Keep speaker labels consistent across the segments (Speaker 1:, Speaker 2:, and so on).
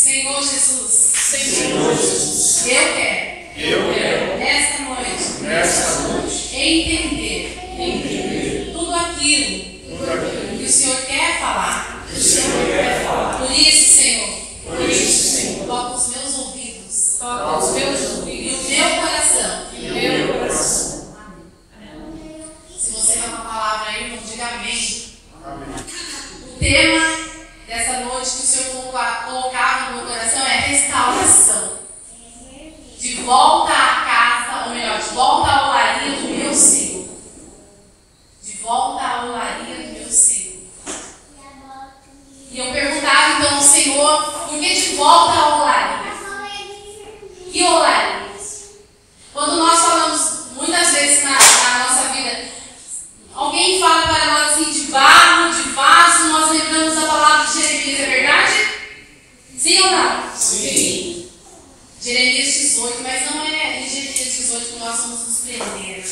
Speaker 1: Senhor Jesus,
Speaker 2: Senhor Jesus,
Speaker 1: eu quero, nesta noite, entender tudo aquilo que o Senhor quer falar. Por isso, Senhor, toca os meus ouvidos, e o meu coração. Amém. Se você vai uma palavra aí, irmão, diga amém. O tema dessa noite que o Senhor colocava no meu coração é restauração. De volta à casa, ou melhor, de volta à olaria do meu Senhor. De volta à olaria do meu Senhor. E eu perguntava então ao Senhor, por que de volta à olaria? Que olaria? Quando nós falamos muitas vezes na nossa vida, alguém fala para nós assim, de barro, de vaso, nós lembramos da palavra de Jeremias, é verdade? Sim ou não?
Speaker 2: Sim.
Speaker 1: Jeremias 18, mas não é em Jeremias 18 que nós vamos nos prender.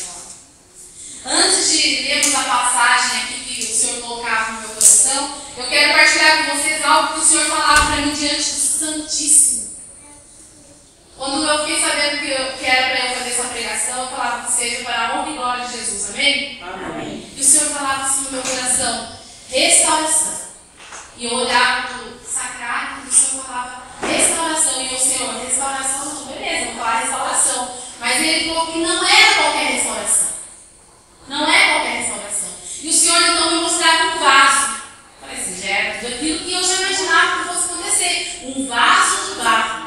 Speaker 1: Antes de lermos a passagem aqui que o Senhor colocava no meu coração, eu quero partilhar com vocês algo que o Senhor falava para mim diante do Santíssimo. Quando eu fiquei sabendo que era para eu fazer essa pregação, eu falava que seja para a honra e glória de Jesus, amém?
Speaker 2: Amém.
Speaker 1: E o Senhor falava assim no meu coração, restauração. E eu olhava para o sacrário e o Senhor falava restauração. E eu, Senhor, restauração, não, beleza, vou falar restauração. Mas ele falou que não era qualquer restauração. Não é qualquer restauração. E o Senhor então me mostrava um vaso. Eu falei assim, já era tudo aquilo que eu já imaginava que fosse acontecer. Um vaso de barro.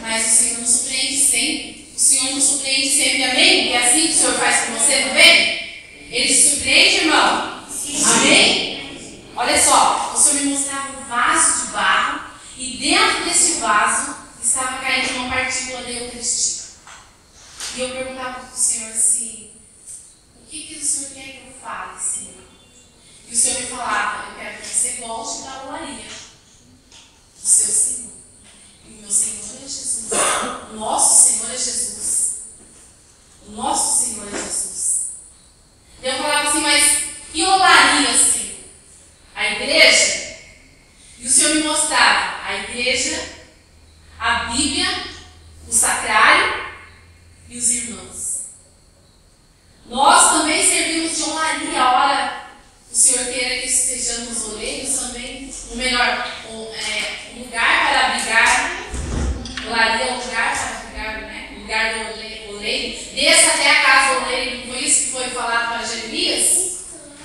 Speaker 1: Mas o Senhor nos surpreende sempre. O Senhor nos surpreende sempre, amém? E é assim que o Senhor faz com você, não vem? Ele te surpreende, irmão? Amém? Olha só, o Senhor me mostrava um vaso de barro e dentro desse vaso estava caindo uma partícula da Eucaristia. E eu perguntava para o Senhor assim, o que o Senhor quer que eu fale, Senhor? E o Senhor me falava, eu quero que você volte para a olaria do seu Senhor. E o meu Senhor é Jesus. O nosso Senhor é Jesus. O nosso Senhor é Jesus. E eu falava assim, mas que olaria, Senhor? A igreja? E o Senhor me mostrava a igreja, a Bíblia, o sacrário e os irmãos. Nós também servimos de olaria. Ora, o Senhor queira que estejamos oleiros também, ou melhor, um lugar para abrigar. Olaria é um lugar para abrigar, né? O lugar do oleiro. Desça até a casa do oleiro. Não foi isso que foi falado para Jeremias?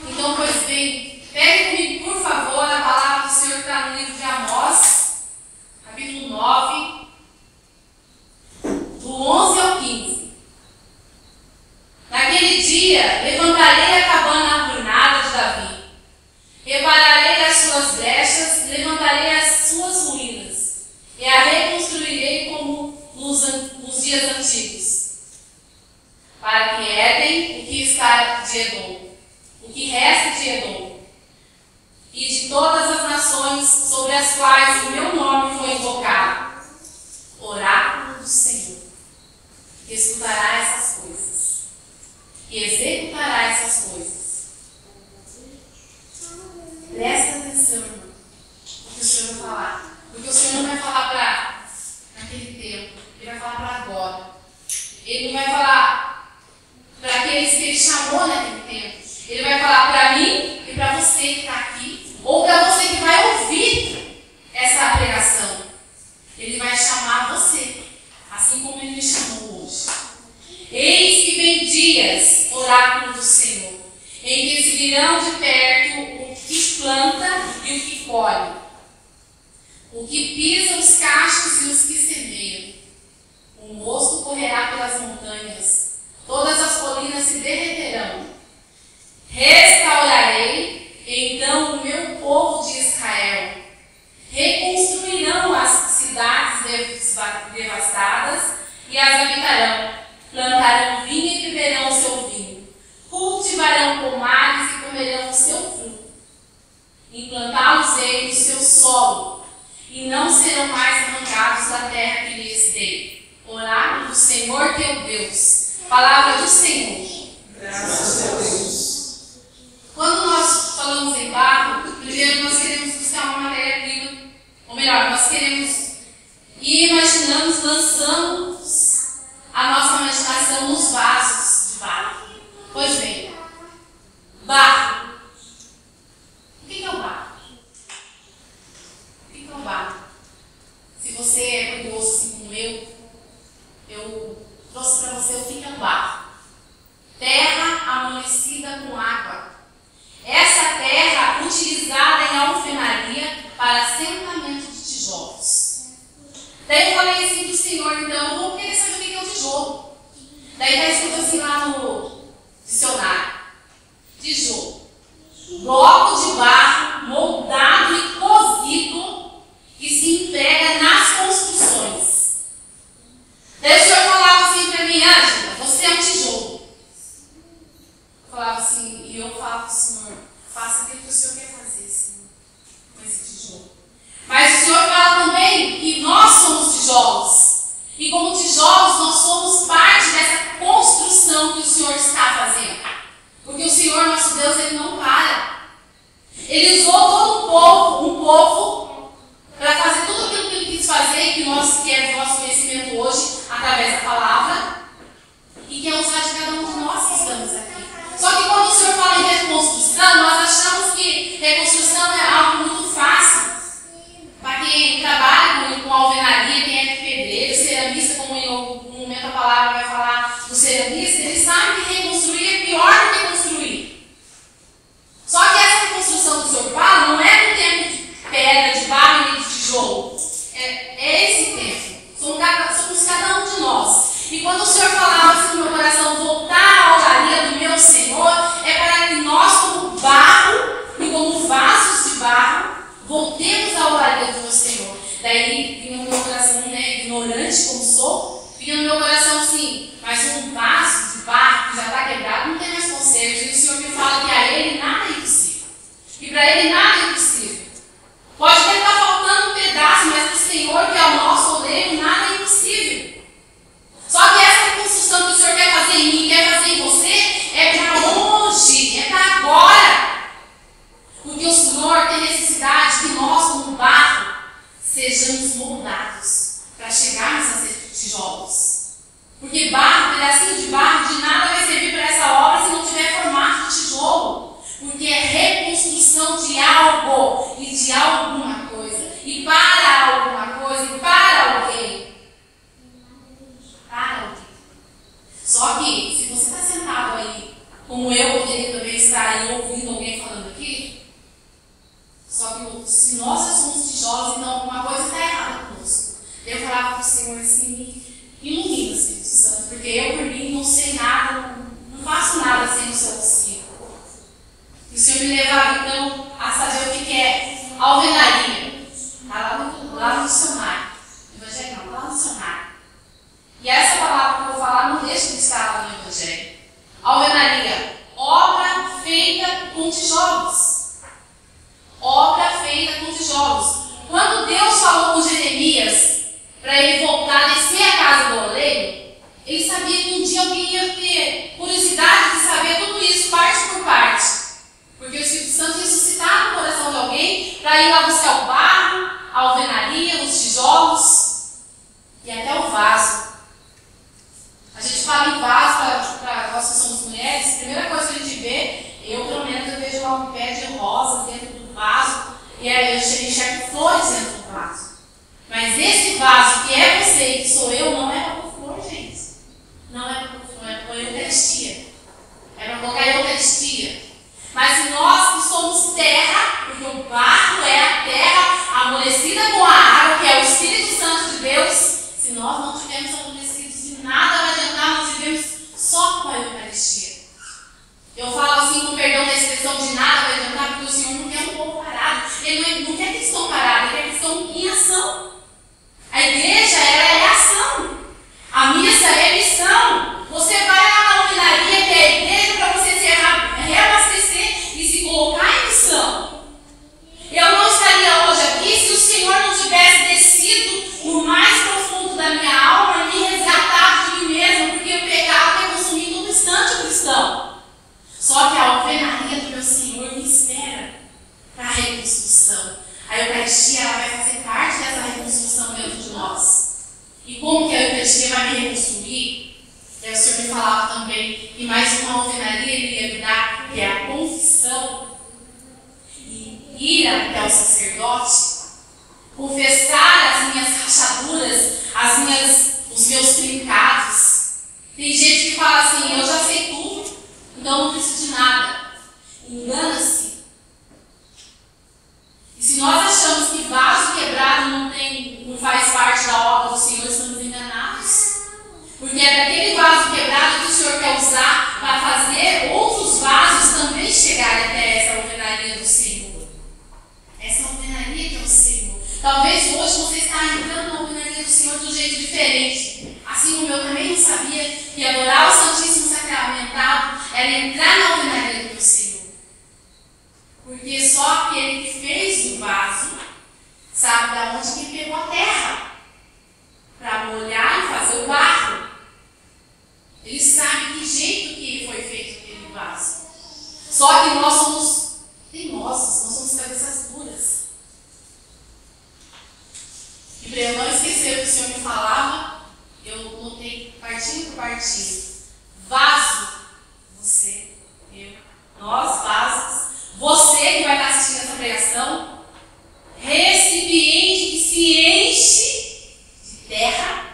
Speaker 1: Então, pois bem, pegue comigo, por favor, a palavra do Senhor que está no livro de Amós, capítulo 9, do 11 ao 15. Naquele dia, levantarei a cabana arruinada de Davi, repararei as suas brechas, levantarei as suas ruínas, e a reconstruirei como nos dias antigos, para que herdem o que está de Edom, o que resta de Edom, e de todas as nações sobre as quais o meu nome foi invocado, oráculo do Senhor, que escutará essas coisas, e executará essas coisas. Presta atenção, irmão, o que o Senhor vai falar. Porque o Senhor não vai falar para naquele tempo, Ele vai falar para agora. Ele não vai falar para aqueles que Ele chamou naquele tempo. Ele vai falar para mim e para você que está aqui, ou para você que vai ouvir essa pregação. Ele vai chamar você, assim como Ele me chamou hoje. Eis que vem dias, oráculo do Senhor, em que se virão de perto o que planta e o que colhe, o que pisa os cachos e os que semeiam. O mosto correrá pelas montanhas, todas as colinas se derreterão. Restaurarei, então, o meu povo de Israel. Reconstruirão as cidades devastadas e as habitarão. Plantarão vinho e beberão o seu vinho. Cultivarão pomares e comerão o seu fruto. Implantá-los-ei no seu solo, e não serão mais arrancados da terra que lhes dei. Oráculo do Senhor teu Deus. Palavra do Senhor.
Speaker 2: Graças a Deus.
Speaker 1: Quando nós falamos em barro, primeiro nós queremos buscar uma matéria-prima, ou melhor, nós queremos e imaginamos, lançamos a nossa imaginação nos vasos de barro. Pois bem, barro. O que é o barro? O que é o barro? Se você é curioso assim como eu trouxe para você o que é o barro. Terra amolecida com água. Essa terra utilizada em alvenaria para assentamento de tijolos. Daí eu falei assim do Senhor, então eu vou querer saber o que é o tijolo. Daí está escrito assim lá no dicionário: tijolo, bloco de barro moldado e cozido que se emprega nas construções. Daí o Senhor falava assim para mim: Ângela, você é um tijolo. Eu falava assim, e eu falava para o Senhor: faça aquilo que o Senhor quer fazer, Senhor, com esse tijolo. Mas o Senhor fala também que nós somos tijolos. E como tijolos, nós somos parte dessa construção que o Senhor está fazendo. Porque o Senhor, nosso Deus, Ele não para. Ele usou todo um povo para fazer tudo aquilo que Ele quis fazer e que é do nosso conhecimento hoje, através da palavra, e quer usar de cada um de nós que estamos aqui. Só que quando o Senhor fala em reconstrução, nós achamos que reconstrução é algo muito fácil. Para quem trabalha com alvenaria, quem é pedreiro, ceramista, como em algum momento a palavra vai falar do ceramista, ele sabe que reconstruir é pior do que construir. Só que essa reconstrução que o Senhor fala não é no tempo de pedra, de barro e de tijolo. É esse tempo. Somos cada um de nós. E quando o Senhor falava assim no meu coração, voltar à oraria do meu Senhor, é para que nós, como barro e como vasos de barro, voltemos à oraria do meu Senhor. Daí vinha no meu coração, ignorante como sou, vinha no meu coração assim: mas um vaso de barro que já está quebrado não tem mais conserto. E o Senhor me fala que a Ele nada é impossível. E para Ele nada é impossível. Pode até estar faltando um pedaço, mas para o Senhor, que é o nosso oleiro, nada é impossível. Só que essa reconstrução que o Senhor quer fazer em mim, quer fazer em você, é para hoje, é para agora. Porque o Senhor tem necessidade que nós, como barro, sejamos moldados para chegarmos a ser tijolos. Porque barro, pedacinho de barro, de nada vai servir para essa obra se não tiver formato de tijolo. Porque é reconstrução de algo e de alguma coisa. E para alguma coisa e para alguém. Para alguém. Só que, se você está sentado aí, como eu poderia também estar aí ouvindo alguém falando aqui, só que se nós já somos tijolos, então alguma coisa está errada conosco. Eu falava para o Senhor assim: me ilumina, Espírito Santo, porque eu por mim não sei nada, não faço nada sem o seu auxílio. E o Senhor me levava então a saber o que é alvenaria. Está lá no dicionário. Evangelho não, lá no dicionário. E essa palavra que eu vou falar não deixa de estar lá no Evangelho. Alvenaria, obra feita com tijolos. Obra feita com tijolos. Quando Deus falou com Jeremias para ele voltar a descer a casa do oleiro, ele sabia que um dia alguém ia ter curiosidade de saber tudo isso, parte por parte. Porque o Espírito Santo ressuscitava no coração de alguém para ir lá buscar o barro, a alvenaria, os tijolos e até o vaso. A gente fala em vaso para nós que somos mulheres, a primeira coisa que a gente vê, eu pelo menos eu vejo lá um pé de rosa dentro do vaso, e aí eu enxergo flores dentro do vaso. Mas esse vaso que é você e que sou eu, não é para pôr flor, gente. Não é para pôr flor, é para pôr Eucaristia. É para colocar Eucaristia. Mas nós que somos terra, porque o barro é a terra amolecida com a água, que é o Espírito Santo de Deus, se nós não tivermos amolecidos, de nada vai adiantar, nós vivemos só com a Eucaristia. Eu falo assim, com perdão da expressão, de nada vai adiantar, porque o Senhor não quer um povo parado. Ele não quer cristão parado, ele quer cristão em ação. A igreja, ela é ação. A missa é missão. Você vai lá na alvenaria, que é a igreja, para você se reabastecer e se colocar em missão. Eu não estaria hoje aqui se o Senhor não tivesse descido no mais profundo da minha alma e me resgatado de mim mesmo, porque o pecado quer consumir todo instante o cristão. Só que a alvenaria do meu Senhor me espera para a reconstrução. A Eucaristia ela vai fazer parte eucaristia vai me reconstruir, o Senhor me falava também, e mais uma alvenaria Ele ia me dar, que é a confissão, e ir até o sacerdote, confessar as minhas rachaduras, os meus trincados. Tem gente que fala assim, eu já sei tudo, então não preciso de nada. Engana-se. E se nós achamos que vaso quebrado não faz parte da obra do Senhor, estamos enganados. Porque é daquele vaso quebrado que o Senhor quer usar para fazer outros vasos também chegarem até essa alvenaria do Senhor. Essa alvenaria que é o Senhor. Talvez hoje você está entrando na alvenaria do Senhor de um jeito diferente. Assim como eu também não sabia que adorar o Santíssimo Sacramentado era entrar na alvenaria do Senhor. Porque só aquele que fez o vaso sabe de onde que pegou a terra para molhar e fazer o barro. Ele sabe que jeito que foi feito aquele vaso. Só que nós somos teimosos, nós somos cabeças duras. E para eu não esquecer o que o Senhor me falava, eu notei partinho por partinho. Vaso, você, eu, nós, vasos. Você que vai estar assistindo essa pregação, recipiente que se enche de terra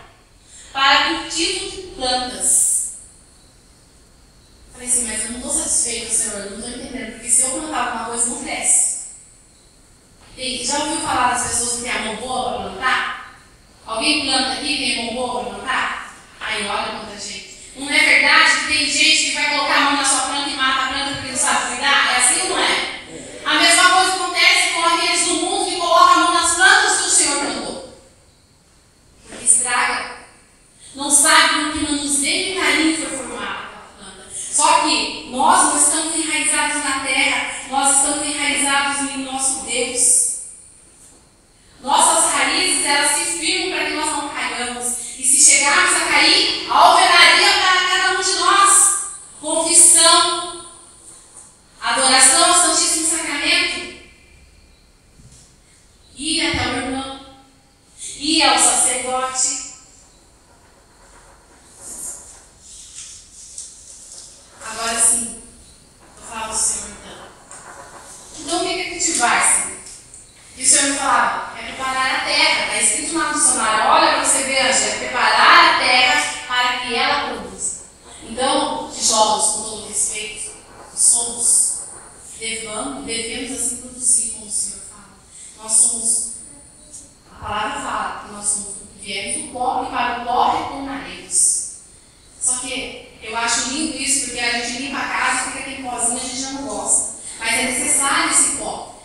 Speaker 1: para cultivo de plantas. Falei assim, mas eu não estou satisfeito, Senhor, eu não estou entendendo, porque se eu plantar alguma coisa, não cresce. E já ouviu falar das pessoas que têm a mão boa para plantar? Alguém planta aqui e tem a mão boa para plantar? Aí olha quanta gente. Não é verdade que tem gente que vai colocar a mão na sua planta e mata a planta porque não sabe cuidar? É assim ou não é? A mesma coisa acontece com aqueles do mundo que colocam a mão nas plantas que o Senhor plantou. Porque estraga. Não sabe com que manuseio e carinho foi formada aquela planta. Só que nós não estamos enraizados na terra, nós estamos enraizados em nosso Deus. Nossas raízes, elas se firmam para que nós não caiamos. E se chegarmos a cair, a alvenaria para cada um de nós. Confissão, adoração ao Santíssimo Sacramento, ir até o irmão, ir ao sacerdote. Agora sim, eu falava ao Senhor então o que é cultivar-se? E o Senhor me falava, é preparar a terra. Está escrito lá no dicionário, olha para você ver, Angela, é preparar a terra para que ela produza. Então, tijolos, com todo respeito, somos, devemos assim produzir, como o Senhor fala. Nós somos, a palavra fala que nós somos, viemos do pó e para o pó retornaremos. Só que eu acho lindo isso, porque a gente limpa a casa, fica aquele pozinho, a gente já não gosta. Mas é necessário esse pó.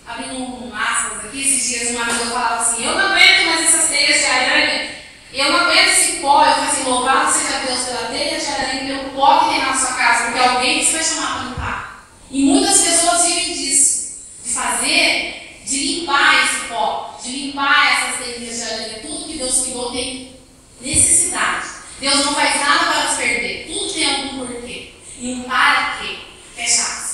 Speaker 1: Abrindo aspas aqui, esses dias uma amiga falava assim, eu não aguento mais essas teias de aranha, eu não aguento esse pó. Eu falei assim, louvado seja Deus pela teia de aranha e pelo pó que tem na sua casa, porque alguém que vai chamar para limpar. E muitas pessoas vivem disso, de limpar esse pó, de limpar essas teias de aranha. Tudo que Deus criou tem necessidade. Deus não faz nada para nos perder, tudo tem algum porquê. E para quê? Fecha aspas.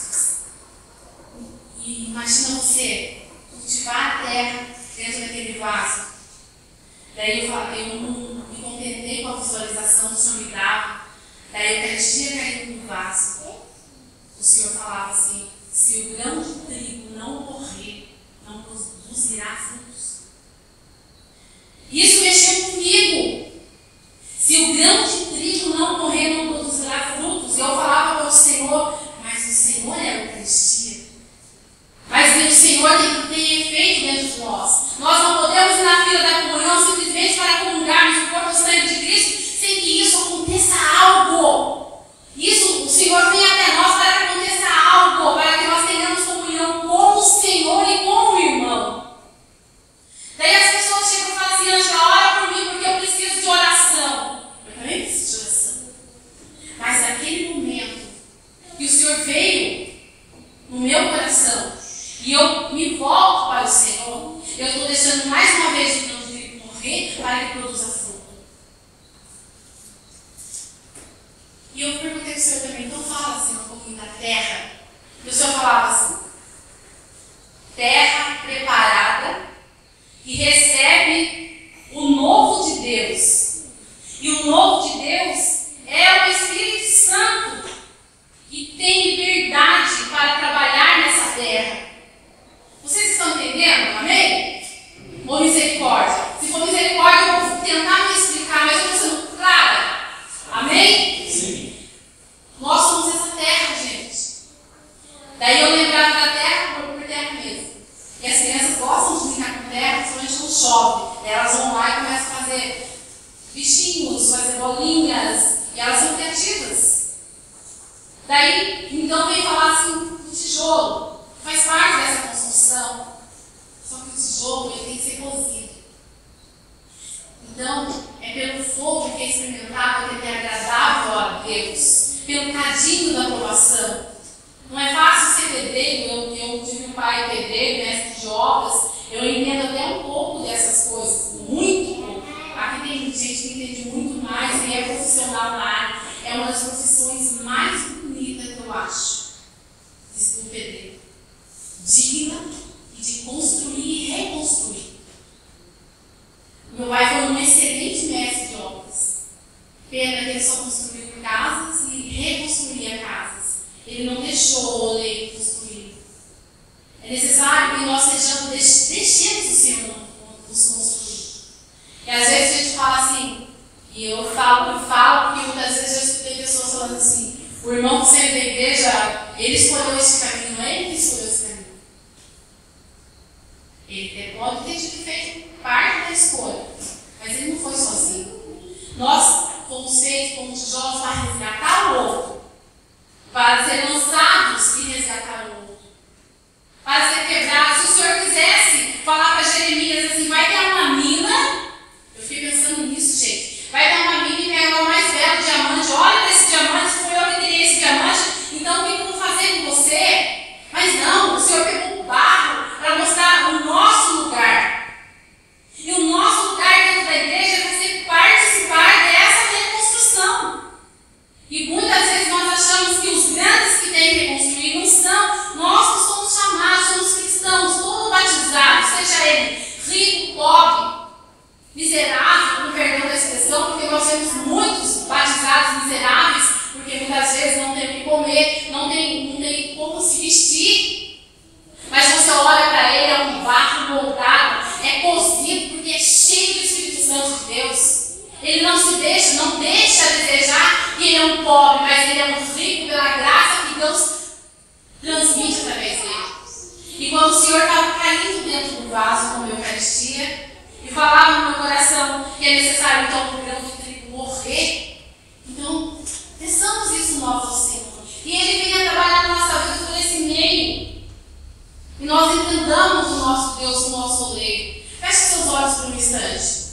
Speaker 1: E imagina você cultivar a terra dentro daquele vaso. Daí eu não me contentei com a visualização que o Senhor me dava. Daí a Eucaristia caindo no vaso. O Senhor falava assim, se o grão de trigo não morrer, não produzirá frutos. Isso mexeu comigo. Se o grão de trigo não morrer, não produzirá frutos. Eu falava para o Senhor, mas o Senhor é a Eucaristia. Mas o Senhor tem que ter efeito dentro de nós. Nós não podemos ir na fila da comunhão simplesmente para comungarmos o corpo e o sangue de Cristo sem que isso aconteça algo. Isso, o Senhor vem até nós para que aconteça algo, para que nós tenhamos comunhão com o Senhor e com o irmão. Daí as pessoas chegam e falam assim, Angela, ora por mim porque eu preciso de oração. Eu também preciso de oração. Mas naquele momento que o Senhor veio no meu coração, e eu me volto para o Senhor, eu estou deixando mais uma vez o grão de trigo morrer para que produza fruto. E eu perguntei para o Senhor também, então fala assim um pouquinho da terra. E o Senhor falava assim, terra preparada que recebe o novo de Deus. Ou misericórdia? Se for misericórdia, eu vou tentar me explicar, mas eu estou sendo clara. Amém?
Speaker 2: Sim.
Speaker 1: Nós somos essa terra, gente. Daí eu lembrava da terra por terra mesmo. E as crianças gostam de brincar com terra, principalmente quando chove. Daí elas vão lá e começam a fazer bichinhos, fazer bolinhas, e elas são criativas. Daí, então vem falar assim do tijolo. Faz parte dessa construção. Só que o tijolo ele tem que ser cozido. Então, é pelo fogo que é experimentado, que ele é agradável a Deus, pelo cadinho da aprovação. Não é fácil ser pedreiro. Eu tive um pai pedreiro, mestre de obras. Eu entendo até um pouco dessas coisas, muito pouco. Aqui tem gente que entende muito mais e é profissional na área. É uma das profissões mais bonitas que eu acho, do pedreiro. Digna e de construir e reconstruir. Meu pai foi um excelente mestre de obras. Pena que ele só construiu casas e reconstruía casas. Ele não deixou o oleiro construir. É necessário que nós sejamos, deixemos o Senhor nos construir. E às vezes a gente fala assim, e eu falo porque muitas vezes eu escutei pessoas falando assim, o irmão que saiu da igreja, ele escolheu esse caminho, não é ele que escolheu esse caminho. Ele pode ter tido feito parte da escolha, mas ele não foi sozinho. Nós fomos feitos como tijolos para resgatar o outro, para ser lançados e resgatar o outro, para ser quebrados. Se o Senhor quisesse falar para Jeremias assim, vai ter uma mina, eu fiquei pensando nisso, gente, vai ter uma mina e pegar o mais belo diamante, olha esse diamante, foi eu que criei esse diamante, então o que eu vou fazer com você? Mas não, o Senhor pegou o barro para mostrar o nosso lugar. E o nosso lugar dentro da igreja vai ser participar dessa reconstrução. E muitas vezes nós achamos que os grandes que têm que reconstruir não são. Nós que somos chamados, somos cristãos, todos batizados, seja ele rico, pobre, miserável, com perdão da expressão, porque nós temos muitos batizados miseráveis, porque muitas vezes não tem o que comer, não tem como se vestir. Mas você olha para ele, é um barro moldado, é cozido, porque é cheio do Espírito Santo de Deus. Ele não deixa desejar que ele é um pobre, mas ele é um rico pela graça que Deus transmite através dele. E quando o Senhor estava caindo dentro do vaso com a Eucaristia, e falava no meu coração que é necessário então o grão de trigo morrer, então peçamos isso nós ao Senhor. E Ele venha trabalhar na nossa vida por esse meio. E nós entendamos o nosso Deus, o nosso oleiro. Feche seus olhos por um instante.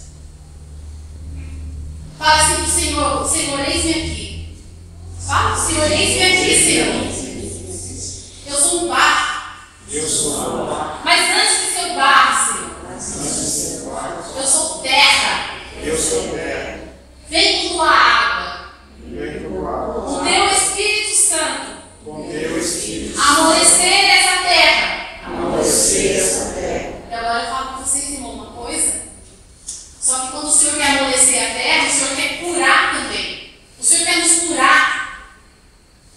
Speaker 1: Fala assim para o Senhor, Senhor, eis-me aqui. Fala para o Senhor, eis-me aqui, Senhor. Eu sou um barro.
Speaker 2: Eu sou um barro.
Speaker 1: Mas antes de ser barro, Senhor, eu sou terra.
Speaker 2: Eu sou terra.
Speaker 1: Vem com tua água.
Speaker 2: Vem com água.
Speaker 1: Com teu Espírito Santo.
Speaker 2: Com teu Espírito.
Speaker 1: Amolecer essa terra.
Speaker 2: Amolecer essa terra.
Speaker 1: E agora eu falo para vocês, irmão, uma coisa. Só que quando o Senhor quer amolecer a terra, o Senhor quer curar também. O Senhor quer nos curar.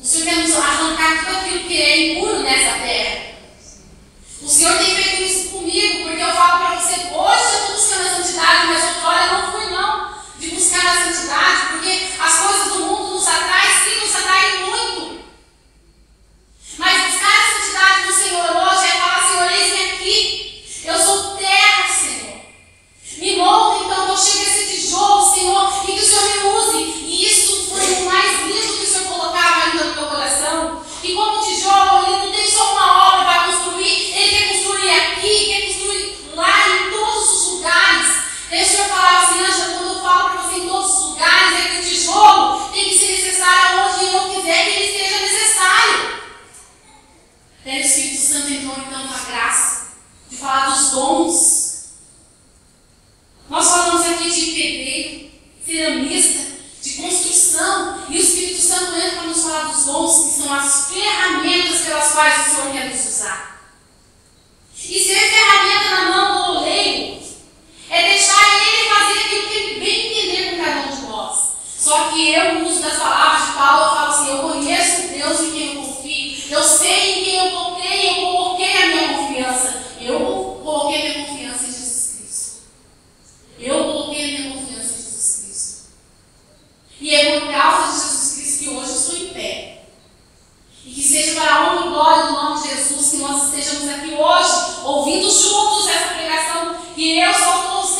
Speaker 1: O Senhor quer nos arrancar tudo aquilo que é impuro nessa terra. O Senhor tem feito isso comigo, porque eu falo para você, hoje eu estou buscando a santidade, mas outrora não fui não de buscar a santidade, porque as coisas do mundo nos atraem, sim, nos atraem muito. Mas buscar a santidade do Senhor hoje é falar, Senhor, eis-me aqui, eu sou terra, Senhor. Me molda, então, eu chego a esse tijolo, Senhor, e que o Senhor me use. E isso foi o mais lindo que o Senhor colocava ainda no meu coração. E como o tijolo, ele não tem só uma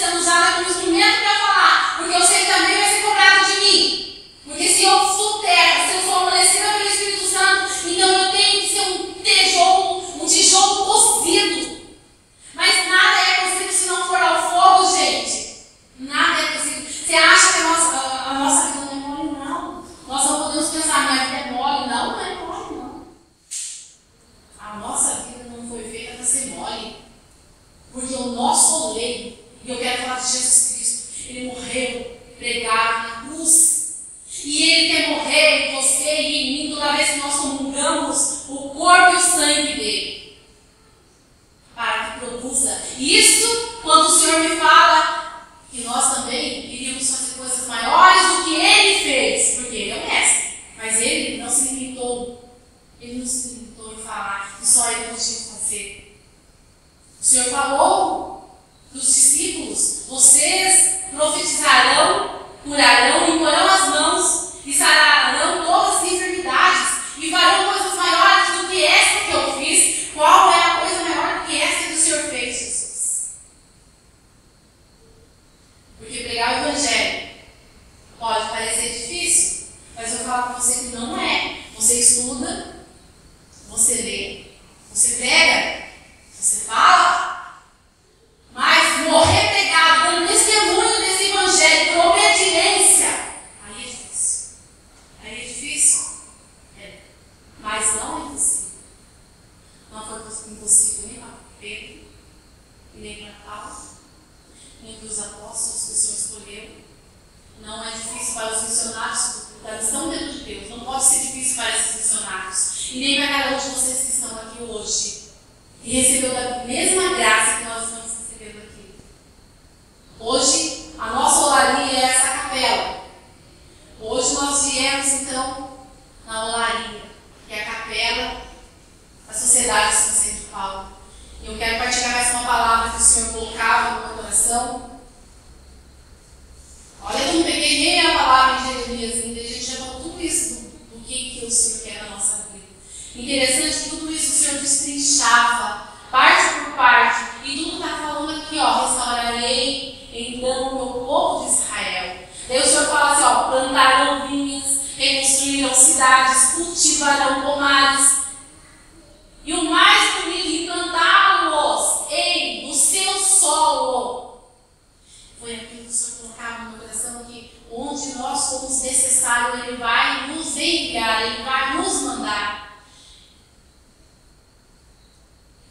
Speaker 1: sendo usada como instrumento para falar, porque eu sei que também vai ser cobrado de mim. Porque se eu sou terra, se eu sou amolecida pelo Espírito Santo, então eu tenho que ser um tijolo cozido. Mas nada é cozido se não for ao fogo, gente. Nada é cozido. Você acha que a nossa vida não é mole? Não. Nós não podemos pensar, minha vida é mole. Não, não é mole, não. A nossa vida não foi feita para ser mole. Porque o nosso oleiro, e eu quero falar de Jesus Cristo, ele morreu pregado na cruz. E ele quer morrer em você e em mim toda vez que nós comungamos o corpo e o sangue dele. Para que produza isso quando o Senhor me fala que nós também iríamos fazer coisas maiores do que ele fez. Porque ele é o mestre. Mas ele não se limitou. Ele não se limitou em falar que só ele podia fazer. O Senhor falou para os discípulos: vocês profetizarão, curarão, imporão as mãos e sararão todas as enfermidades e farão coisas maiores do que essa que eu fiz. Qual é a coisa maior do que essa que o Senhor fez, Jesus? Porque pregar o Evangelho pode parecer difícil, mas eu falo para você que não é. Você estuda, você lê, você prega, você fala, mas morrer pregado, dando testemunho desse Evangelho por obediência, aí é difícil. Aí é difícil. É. Mas não é impossível. Não foi impossível nem para Pedro, nem para Paulo, nem para os apóstolos que o Senhor escolheu. Não é difícil para os missionários da missão dentro de Deus. Não pode ser difícil para esses missionários. E nem para cada um de vocês que estão aqui hoje. E recebeu da mesma graça que nós estamos recebendo aqui. Hoje, a nossa olaria é essa capela. Hoje nós viemos, então, na olaria, que é a capela da Sociedade São Vicente de Paulo. E eu quero partilhar mais uma palavra que o Senhor colocava no meu coração. Olha, eu não peguei nem a palavra de Jeremias ainda, a gente já falou tudo isso do que o Senhor quer na nossa vida. Interessante que tudo isso o Senhor destrinchava, parte por parte, e tudo está falando aqui, ó, restaurarei então o meu povo de Israel. Daí o Senhor fala assim, ó, plantarão vinhas, reconstruirão cidades, cultivarão pomares, e o mais bonito, implantá-los no seu solo. Foi aquilo que o Senhor colocava no meu coração, que onde nós formos necessários, Ele vai nos enviar, Ele vai nos mandar.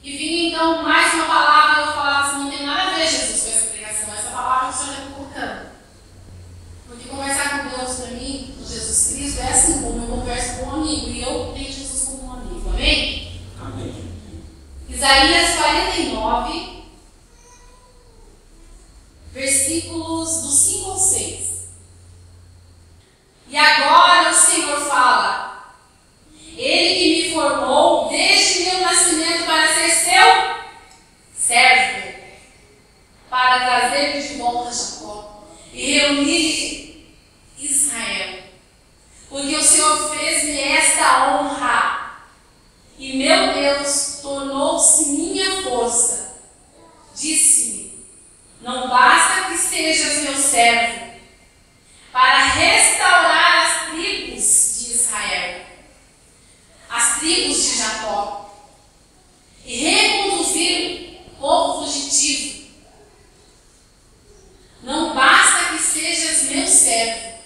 Speaker 1: E vinha então mais uma palavra, eu falava assim, não tem nada a ver, Jesus, com essa pregação, essa palavra que o Senhor está colocando. Porque conversar com Deus para mim, com Jesus Cristo, é assim como eu converso com um amigo, e eu tenho Jesus como um amigo, amém?
Speaker 2: Amém.
Speaker 1: Isaías 49, versículos do 5 ao 6. E agora o Senhor fala: Ele que me formou desde meu nascimento para ser seu servo, para trazer de volta Jacó e reunir Israel. Porque o Senhor fez-me esta honra, e meu Deus tornou-se minha força. Disse-me: não basta que sejas meu servo, para restaurar as tribos de Israel, as tribos de Jacó, e reconduzir o povo fugitivo. Não basta que sejas meu servo,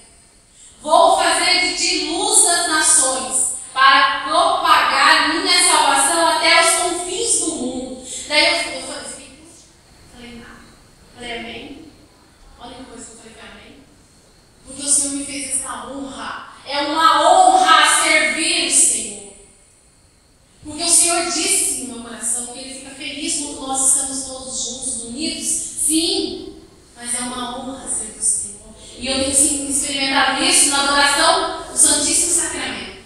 Speaker 1: vou fazer de ti luz das nações, para propagar minha salvação até os confins do mundo. Daí eu falei, falei amém. Olha que coisa que eu falei, amém. Porque o Senhor me fez essa honra. É uma honra servir o Senhor. Porque o Senhor disse no meu coração que Ele fica feliz quando nós estamos todos juntos, unidos. Sim, mas é uma honra servir o Senhor. E eu tenho experimentado isso na adoração do Santíssimo Sacramento.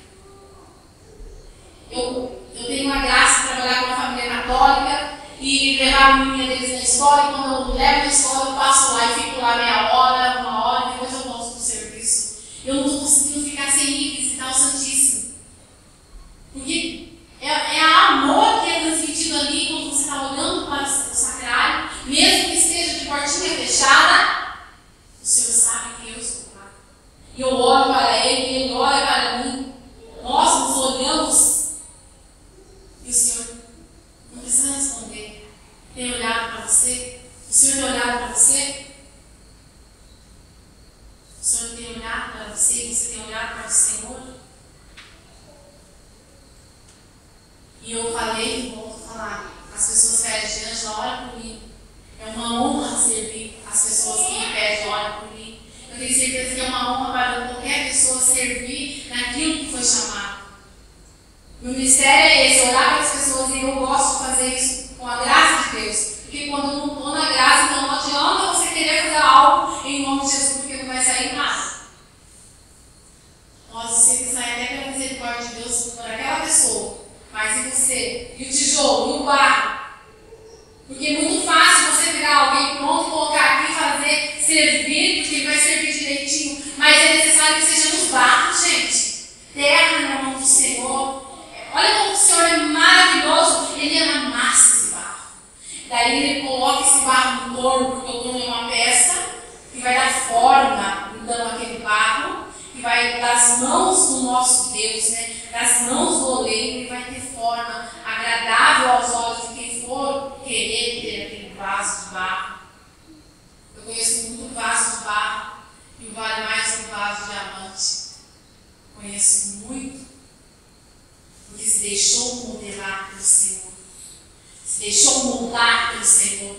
Speaker 1: Eu tenho a graça de trabalhar com uma família católica e levar a menina deles na escola, e quando eu levo na escola, eu passo lá e fico lá meia hora, uma hora, e depois eu volto do serviço. Eu não estou conseguindo ficar sem ir visitar o Santíssimo. Porque é amor que é transmitido ali quando você está olhando para o sacrário, mesmo que esteja de portinha fechada. O Senhor tem olhado para você? O Senhor tem olhado para você? Você tem olhado para o Senhor? E eu falei e volto a falar. As pessoas pedem diante, ora por mim. É uma honra servir as pessoas que me pedem, ora por mim. Eu tenho certeza que é uma honra para qualquer pessoa servir naquilo que foi chamado. Meu ministério é esse, orar para as pessoas, e eu gosto de fazer isso com a graça de Deus. Porque quando eu não estou na graça, então não adianta você querer fazer algo em nome de Jesus, porque não vai sair nada. Nós você que sai até pela misericórdia de Deus por aquela pessoa. Mas e você? E o tijolo? E o barro? Porque é muito fácil você virar alguém pronto, colocar aqui, fazer, servir, porque ele vai servir direitinho. Mas é necessário que sejamos barro, gente. Terra na mão do Senhor. Olha como o Senhor é maravilhoso. Ele amassa esse barro. Daí ele coloca esse barro no torno, porque o torno é uma peça que vai dar forma, então, aquele barro, que vai das mãos do nosso Deus, né? Das mãos do oleiro, ele vai ter forma agradável aos olhos de quem for querer ter aquele vaso de barro. Eu conheço muito vaso de barro e vale mais que um vaso de diamante. Conheço muito, porque se deixou modelar pelo Senhor, se deixou moldar pelo Senhor.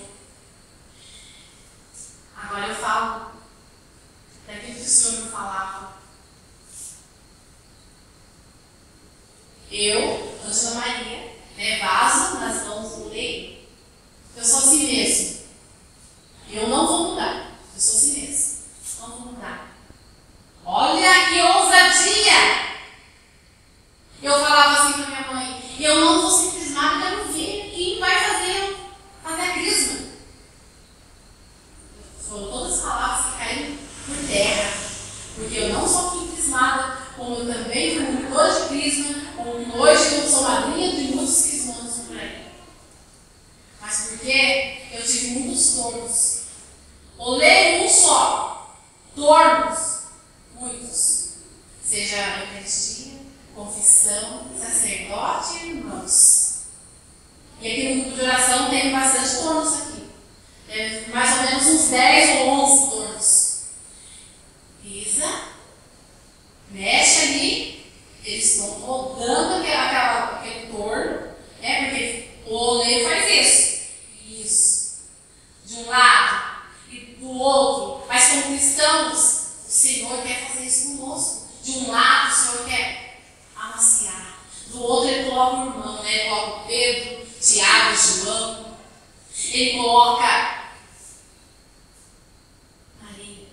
Speaker 1: Agora eu falo daquilo que o Senhor me falava. Eu, Ângela Maria, vaso nas mãos do oleiro. Eu sou assim mesmo. Eu não vou mudar. Eu sou assim mesmo. Não vou mudar. Olha que ousadia! Eu falava assim para minha mãe: eu não vou ser crismada, eu quero ver quem vai fazer a crisma. Foram todas as palavras que caíram por terra. Porque eu não sou aqui crismada, como eu também fui monitora de crisma. Hoje eu sou madrinha de muitos crismandos por aí. Mas porque eu tive muitos tornos. Oleiro um só. Tornos. Muitos. Seja eucaristia, confissão, sacerdote e irmãos. E aqui no grupo de oração tem bastante tornos aqui. Mais ou menos uns 10 ou 11 tornos. Pisa. Mexe ali. Eles estão rodando aquele torno, porque o oleiro faz isso. Isso. De um lado e do outro. Mas como cristãos, o Senhor quer fazer isso conosco. De um lado, o Senhor quer amaciar. Do outro, ele coloca o irmão, Ele coloca o Pedro, Tiago, João. Ele coloca Maria.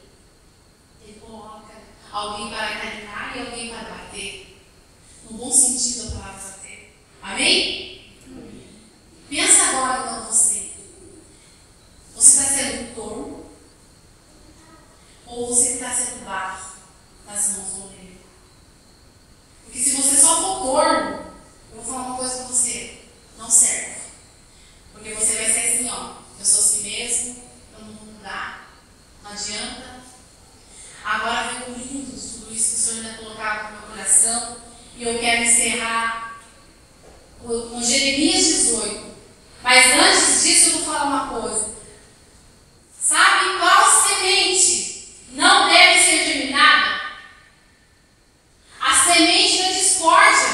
Speaker 1: Ele coloca alguém para carinhar e alguém para bater. No bom sentido da palavra bater. Amém? Pensa agora então você. Você está sendo torno? Ou você está sendo barro nas mãos do oleiro? Porque se você só for torno, eu vou falar uma coisa para você: não serve. Porque você vai ser assim, eu sou assim mesmo, eu não vou mudar, não adianta. Agora vem o lindo de tudo isso que o Senhor ainda colocado no meu coração. E eu quero encerrar com Jeremias 18. Mas antes disso, eu vou falar uma coisa. Sabe qual semente não deve ser germinada? A semente da discórdia.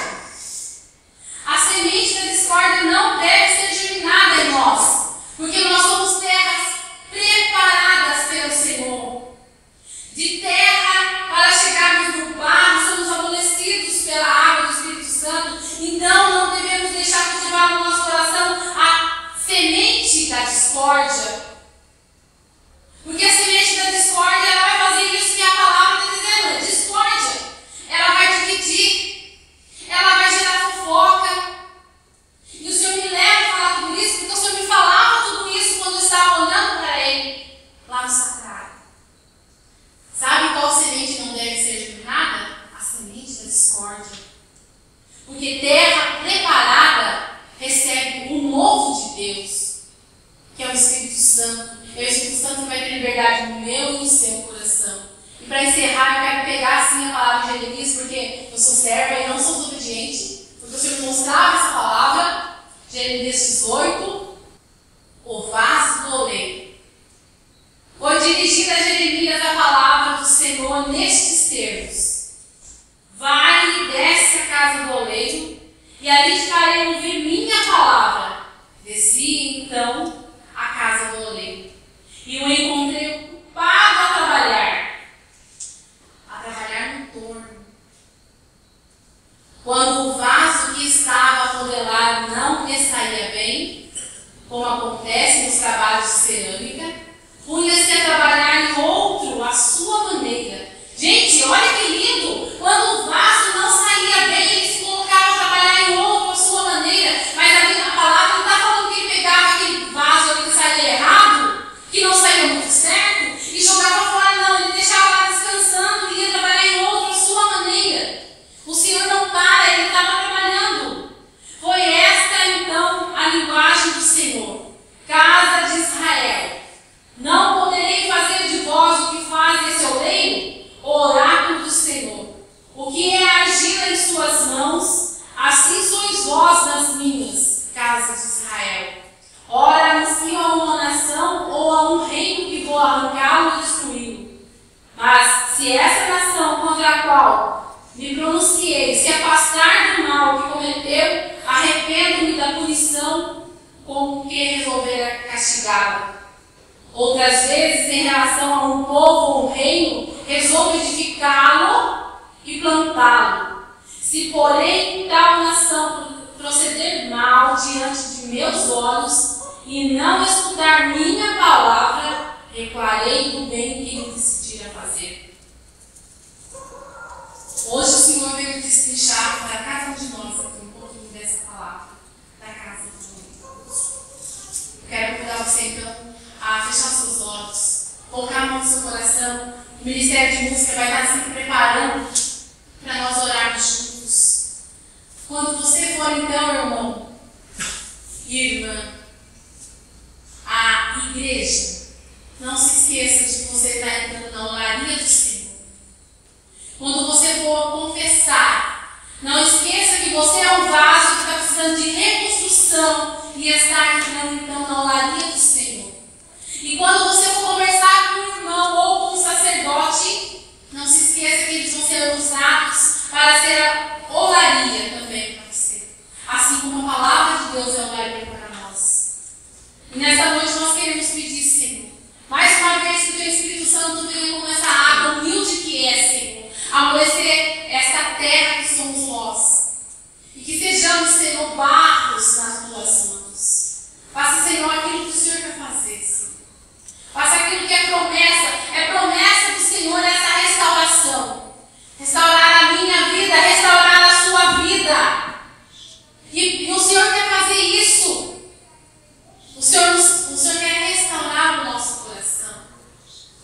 Speaker 1: A semente da discórdia não deve ser germinada em nós. Porque nós somos terras preparadas pelo Senhor. De terra para chegarmos no barro, somos amolecidos pela água do Espírito Santo. Então não devemos deixar cultivar no nosso coração a semente da discórdia. Porque a semente da discórdia, ela vai fazer isso que a palavra está dizendo, discórdia. Ela vai dividir, ela vai gerar fofoca. E o Senhor me leva a falar tudo isso, porque o Senhor me falava tudo isso quando eu estava olhando para Ele lá no sacrário. Sabe qual semente não deve ser germinada? A semente da discórdia. Porque terra preparada recebe o novo de Deus, que é o Espírito Santo. É o Espírito Santo que vai ter liberdade no meu e no seu coração. E para encerrar, eu quero pegar assim a palavra de Jeremias, porque eu sou serva e não sou desobediente. Porque o Senhor mostrava essa palavra, Jeremias 18, o vaso do oleiro. Senhor nestes termos: vai e desce à casa do oleiro, e ali te farei ouvir minha palavra. Desci então à casa do oleiro, e o encontrei ocupado a trabalhar no torno. Quando o vaso que estava a modelar não lhe saía bem, como acontece nos trabalhos de cerâmica, punha-se a trabalhar em outro à sua maneira. Gente, olha que lindo! Quando o vaso não saía bem, ele se colocava a trabalhar em outro à sua maneira. Mas ali na palavra não está falando que ele pegava aquele vaso ali que saía errado, que não saía muito certo, e jogava fora, não. Ele deixava lá descansando e ia trabalhar em outro à sua maneira. O Senhor não para, ele estava trabalhando. Foi esta então a linguagem do Senhor: casa de Israel, não poderei fazer de vós o que faz esse oleiro, o oráculo do Senhor. O que é argila em suas mãos, assim sois vós nas minhas, casa de Israel. Ora, anuncio a uma nação ou a um reino que vou arrancá-lo e destruí-lo. Mas se essa nação contra a qual me pronunciei se afastar do mal que cometeu, arrependo-me da punição com que resolver castigá-la. Outras vezes, em relação a um povo ou um reino, resolvo edificá-lo e plantá-lo. Se, porém, tal nação proceder mal diante de meus olhos e não escutar minha palavra, recuarei do bem que ele decidir a fazer. Hoje o Senhor veio destrinchar para cada um de nós aqui um pouquinho dessa palavra, da casa de Deus. Eu quero convidar você então a fechar seus olhos, colocar a mão no seu coração. O Ministério de Música vai estar sempre preparando para nós orarmos juntos. Quando você for então, irmão e irmã, à igreja, não se esqueça de que você está entrando na oraria do Senhor. Quando você for confessar, não esqueça que você é um vaso que está precisando de reconstrução e está entrando então na oraria do Senhor. E quando você for conversar com um irmão ou com um sacerdote, não se esqueça que eles vão ser usados para ser a olaria também para você. Assim como a palavra de Deus é olaria para nós. E nesta noite nós queremos pedir, Senhor, mais uma vez que o Teu Espírito Santo venha como essa água humilde que é, Senhor, amolecer esta terra que somos nós. E que sejamos, Senhor, barros nas Tuas mãos. Faça, Senhor, aquilo que o Senhor quer fazer, Senhor. Faça aquilo que é promessa do Senhor, essa restauração. Restaurar a minha vida, restaurar a sua vida. E o Senhor quer fazer isso. O Senhor quer restaurar o nosso coração.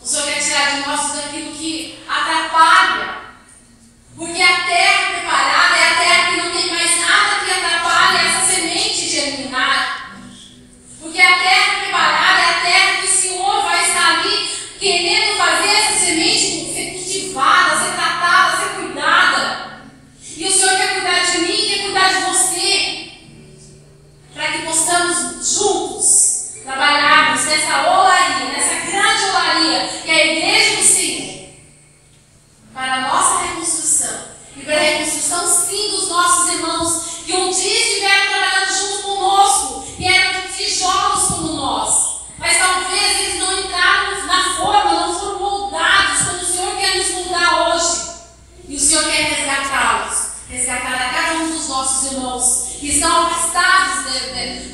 Speaker 1: O Senhor quer tirar de nós tudo aquilo que atrapalha. Porque a terra preparada é a terra que não tem mais nada que atrapalhe essa semente germinar. Porque a terra preparada é a terra que o Senhor vai estar ali querendo fazer essa semente ser cultivada, ser tratada, ser cuidada. E o Senhor quer cuidar de mim, quer cuidar de você. Para que possamos juntos trabalharmos nessa olaria, nessa grande olaria que é a igreja do Senhor. Para a nossa reconstrução. E para a reconstrução, sim, dos nossos irmãos que um dia estiveram trabalhando junto conosco e eram tijolos como nós. Mas talvez eles não entraram na forma, não foram moldados como o Senhor quer nos moldar hoje. E o Senhor quer resgatá-los, resgatar a cada um dos nossos irmãos que estão afastados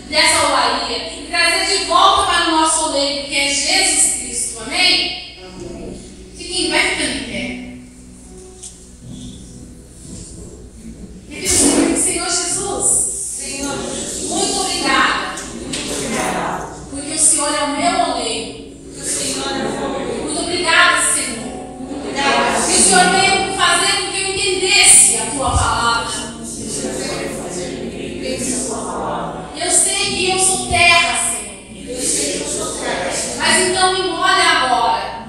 Speaker 1: dessa olaria e trazer de volta para o nosso oleiro, que é Jesus Cristo. Amém? Amém. Vai ficando em pé. Senhor Jesus, muito obrigada. Porque o Senhor é o meu oleiro. Muito obrigada, Senhor. Que o Senhor veio fazer com que eu entendesse a Tua palavra. Eu sei que eu sou terra, Senhor. Mas então me molhe agora.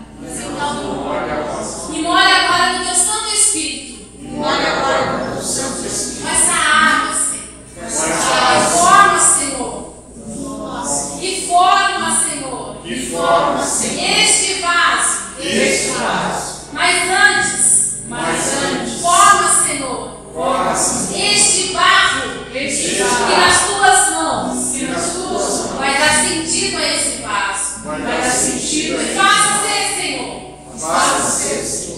Speaker 1: Me molhe agora no Teu Santo Espírito. Com essa água, Senhor. E forma, Senhor. Este vaso. Mas este barro que nas tuas mãos vai dar sentido a esse vaso. Faça ser, Senhor,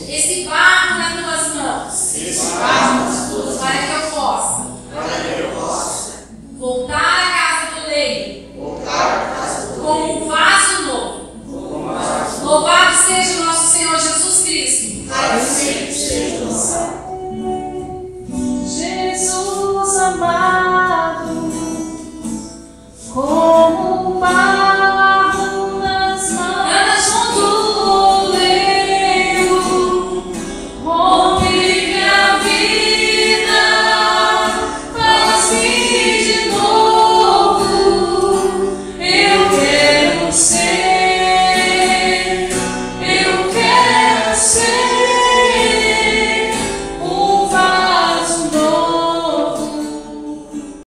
Speaker 1: esse barro nas tuas mãos, para que eu possa voltar à casa do leito com um vaso novo. Louvado seja o nosso Senhor Jesus Cristo.
Speaker 2: Para sempre seja o